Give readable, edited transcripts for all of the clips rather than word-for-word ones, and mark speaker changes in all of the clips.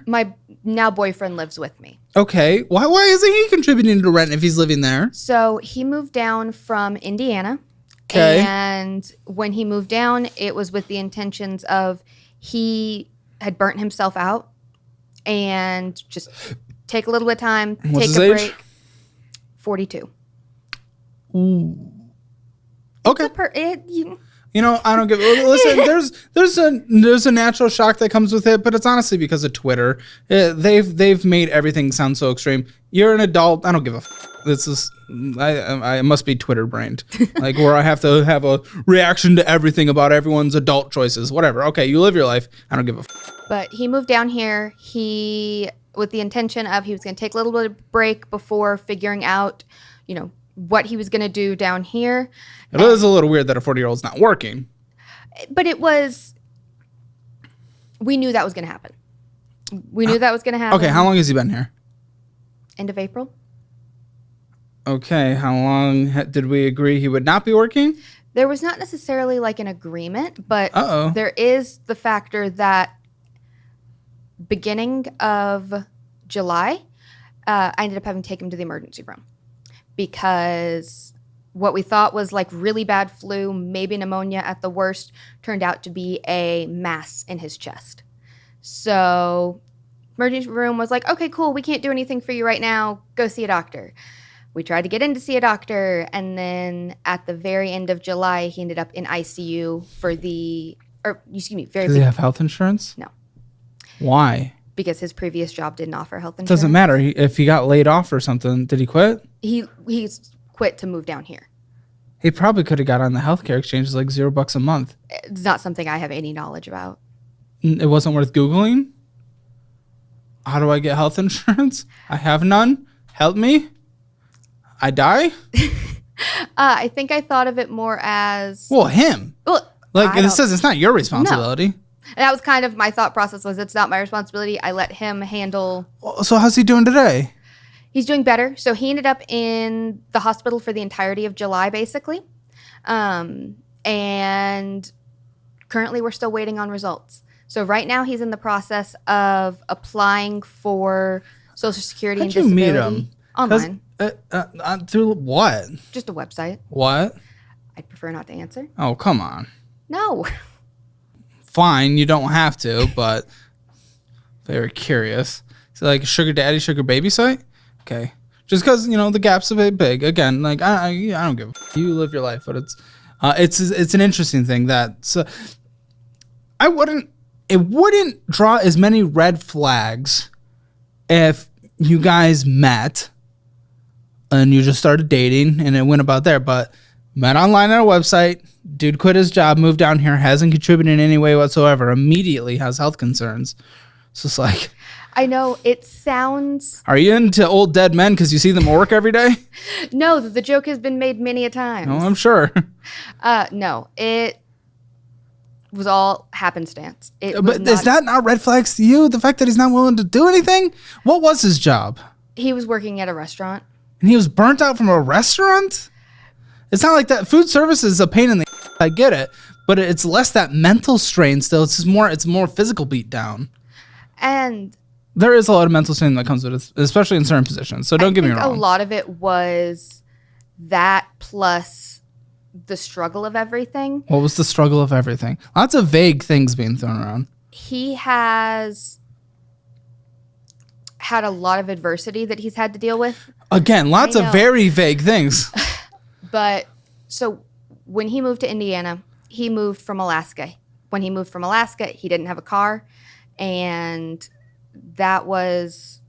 Speaker 1: My now boyfriend lives with me.
Speaker 2: Okay. Why isn't he contributing to rent if he's living there?
Speaker 1: So he moved down from Indiana.
Speaker 2: Okay.
Speaker 1: And when he moved down, it was with the intentions of he had burnt himself out and just take a little bit of time,
Speaker 2: What's
Speaker 1: take a
Speaker 2: his age?
Speaker 1: break. 42.
Speaker 2: Ooh. Okay.
Speaker 1: You
Speaker 2: know, I don't give. Listen, there's a natural shock that comes with it, but it's honestly because of Twitter. They've made everything sound so extreme. You're an adult. I don't give a. This is I must be Twitter brained, like where I have to have a reaction to everything about everyone's adult choices. Whatever. Okay, you live your life. I don't give a.
Speaker 1: But he moved down here. With the intention of he was going to take a little bit of break before figuring out, what he was going to do down here.
Speaker 2: It is a little weird that a 40-year-old's not working.
Speaker 1: But we knew that was going to happen. We knew that was going to happen.
Speaker 2: Okay, how long has he been here?
Speaker 1: End of April.
Speaker 2: Okay, how long did we agree he would not be working?
Speaker 1: There was not necessarily like an agreement, but there is the factor that beginning of July, I ended up having to take him to the emergency room because what we thought was like really bad flu, maybe pneumonia at the worst, turned out to be a mass in his chest. So emergency room was like, okay, cool, we can't do anything for you right now. Go see a doctor. We tried to get in to see a doctor, and then at the very end of July, he ended up in ICU Does he
Speaker 2: have health insurance?
Speaker 1: No.
Speaker 2: Why?
Speaker 1: Because his previous job didn't offer health insurance.
Speaker 2: Doesn't matter. If he got laid off or something, did he quit?
Speaker 1: He's quit to move down here.
Speaker 2: He probably could have got on the healthcare exchange like $0 a month.
Speaker 1: It's not something I have any knowledge about.
Speaker 2: It wasn't worth Googling? How do I get health insurance? I have none. Help me. I die?
Speaker 1: I think I thought of it more as...
Speaker 2: Well, him.
Speaker 1: Well,
Speaker 2: like it says it's not your responsibility.
Speaker 1: No. That was kind of my thought process was it's not my responsibility. I let him handle...
Speaker 2: So how's he doing today?
Speaker 1: He's doing better. So he ended up in the hospital for the entirety of July, basically. And currently we're still waiting on results. So right now he's in the process of applying for Social Security and disability.
Speaker 2: How'd you meet him?
Speaker 1: Online.
Speaker 2: Through what?
Speaker 1: Just a website.
Speaker 2: What?
Speaker 1: I'd prefer not to answer.
Speaker 2: Oh, come on.
Speaker 1: No.
Speaker 2: Fine, you don't have to, but very curious. So like sugar daddy, sugar baby site? Okay. Just because, the gap's a bit big. Again, like I don't give a f. You live your life, but it's an interesting thing that it wouldn't draw as many red flags if you guys met and you just started dating and it went about there, but met online on a website, dude quit his job, moved down here, hasn't contributed in any way whatsoever, immediately has health concerns. So it's like...
Speaker 1: I know, it sounds...
Speaker 2: Are you into old dead men because you see them at work every day?
Speaker 1: No, the joke has been made many a time.
Speaker 2: Oh, I'm sure.
Speaker 1: No, it was all happenstance.
Speaker 2: But is that not red flags to you? The fact that he's not willing to do anything? What was his job?
Speaker 1: He was working at a restaurant.
Speaker 2: And he was burnt out from a restaurant? It's not like that. Food service is a pain in the... I get it. But it's less that mental strain still. It's more physical beat down.
Speaker 1: And...
Speaker 2: there is a lot of mental strain that comes with it, especially in certain positions. So don't get me wrong.
Speaker 1: A lot of it was that plus the struggle of everything.
Speaker 2: What was the struggle of everything? Lots of vague things being thrown around.
Speaker 1: He has had a lot of adversity that he's had to deal with.
Speaker 2: Again, lots of very vague things.
Speaker 1: But so when he moved to Indiana, he moved from Alaska. When he moved from Alaska, he didn't have a car, and that was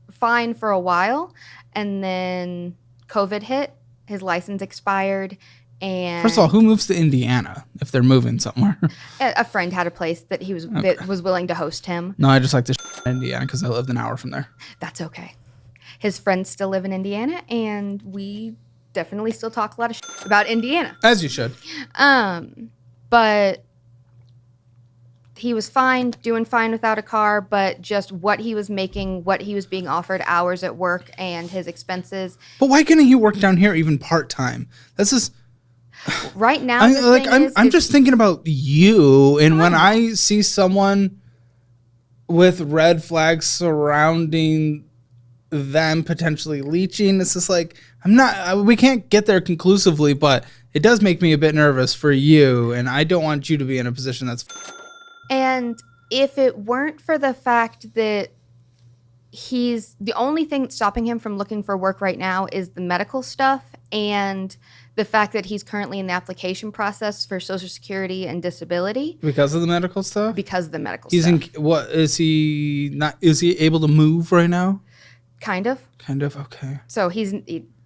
Speaker 1: fine for a while. And then COVID hit, his license expired. And
Speaker 2: first of all, who moves to Indiana if they're moving somewhere?
Speaker 1: A friend had a place that he was willing to host him.
Speaker 2: No, I just like to Indiana because I lived an hour from there.
Speaker 1: That's okay. His friends still live in Indiana, and we definitely still talk a lot of about Indiana.
Speaker 2: As you should.
Speaker 1: But he was fine, doing fine without a car, but just what he was making, what he was being offered, hours at work, and his expenses.
Speaker 2: But why couldn't he work down here even part-time? This is...
Speaker 1: right now,
Speaker 2: I'm just thinking about you, and when I see someone with red flags surrounding them potentially leaching. It's just like, we can't get there conclusively, but it does make me a bit nervous for you, and I don't want you to be in a position that's...
Speaker 1: And if it weren't for the fact that the only thing stopping him from looking for work right now is the medical stuff and the fact that he's currently in the application process for Social Security and disability.
Speaker 2: Because of the medical stuff?
Speaker 1: Because of the medical
Speaker 2: He's
Speaker 1: stuff.
Speaker 2: is he able to move right now?
Speaker 1: Kind of.
Speaker 2: Kind of, okay.
Speaker 1: So he's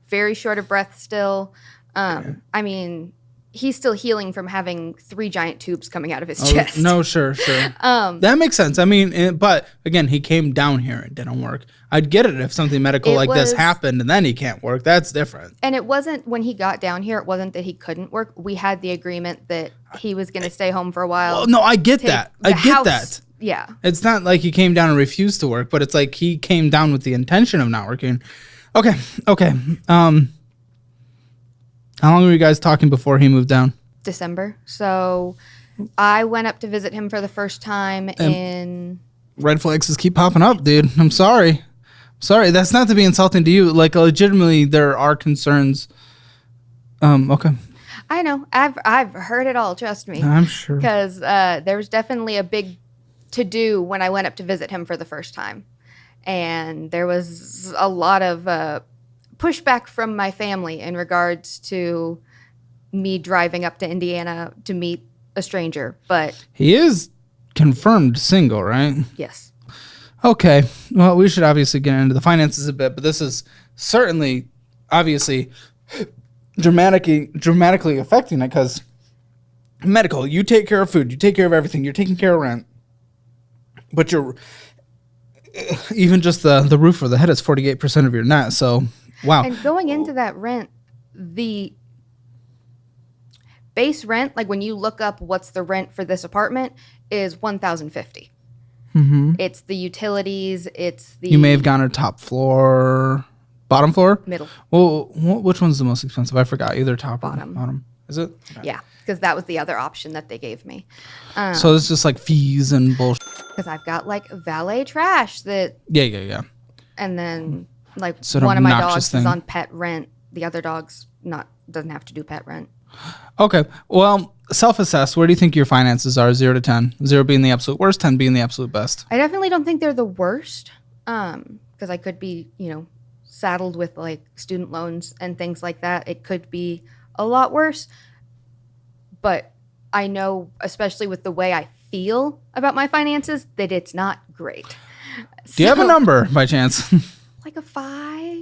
Speaker 1: very short of breath still.
Speaker 2: Okay.
Speaker 1: I mean, he's still healing from having 3 giant tubes coming out of his chest.
Speaker 2: No, sure. That makes sense. I mean, but again, he came down here and didn't work. I'd get it if something medical like this happened and then he can't work. That's different.
Speaker 1: And it wasn't, when he got down here, it wasn't that he couldn't work. We had the agreement that he was going to stay home for a while.
Speaker 2: Well, no, I get that. I get that.
Speaker 1: Yeah.
Speaker 2: It's not like he came down and refused to work, but it's like he came down with the intention of not working. Okay. How long were you guys talking before he moved down?
Speaker 1: December. So I went up to visit him for the first time in...
Speaker 2: Red flags just keep popping up, dude. I'm sorry. That's not to be insulting to you. Like, legitimately, there are concerns. Okay.
Speaker 1: I know. I've heard it all. Trust me.
Speaker 2: I'm sure.
Speaker 1: Because there was definitely a big to-do when I went up to visit him for the first time. And there was a lot of pushback from my family in regards to me driving up to Indiana to meet a stranger. But
Speaker 2: he is confirmed single, right?
Speaker 1: yes.
Speaker 2: Okay. Well, we should obviously get into the finances a bit, but this is certainly, obviously, dramatically affecting it because medical, you take care of food, you take care of everything, you're taking care of rent, but you're even just the roof for the head is 48% of your net. So, wow.
Speaker 1: And going into that rent, the base rent, like when you look up what's the rent for this apartment, is $1,050.
Speaker 2: Mm-hmm.
Speaker 1: It's the utilities. It's the...
Speaker 2: You may have gone to top floor, bottom floor?
Speaker 1: Middle.
Speaker 2: Well, which one's the most expensive? I forgot. Either top
Speaker 1: Bottom.
Speaker 2: or bottom. Is it? Okay.
Speaker 1: Yeah, because that was the other option that they gave me.
Speaker 2: So it's just like fees and bullshit.
Speaker 1: Because I've got like valet trash that...
Speaker 2: Yeah.
Speaker 1: And then like
Speaker 2: Sort of
Speaker 1: one of my
Speaker 2: obnoxious
Speaker 1: dogs
Speaker 2: thing.
Speaker 1: is on pet rent. The other dog's doesn't have to do pet rent.
Speaker 2: Okay. Well, self-assess. Where do you think your finances are? 0 to 10. 0 being the absolute worst, 10 being the absolute best.
Speaker 1: I definitely don't think they're the worst. Because I could be, saddled with like student loans and things like that. It could be a lot worse. But I know, especially with the way I feel about my finances, that it's not great.
Speaker 2: Do you have a number by chance?
Speaker 1: Like a 5?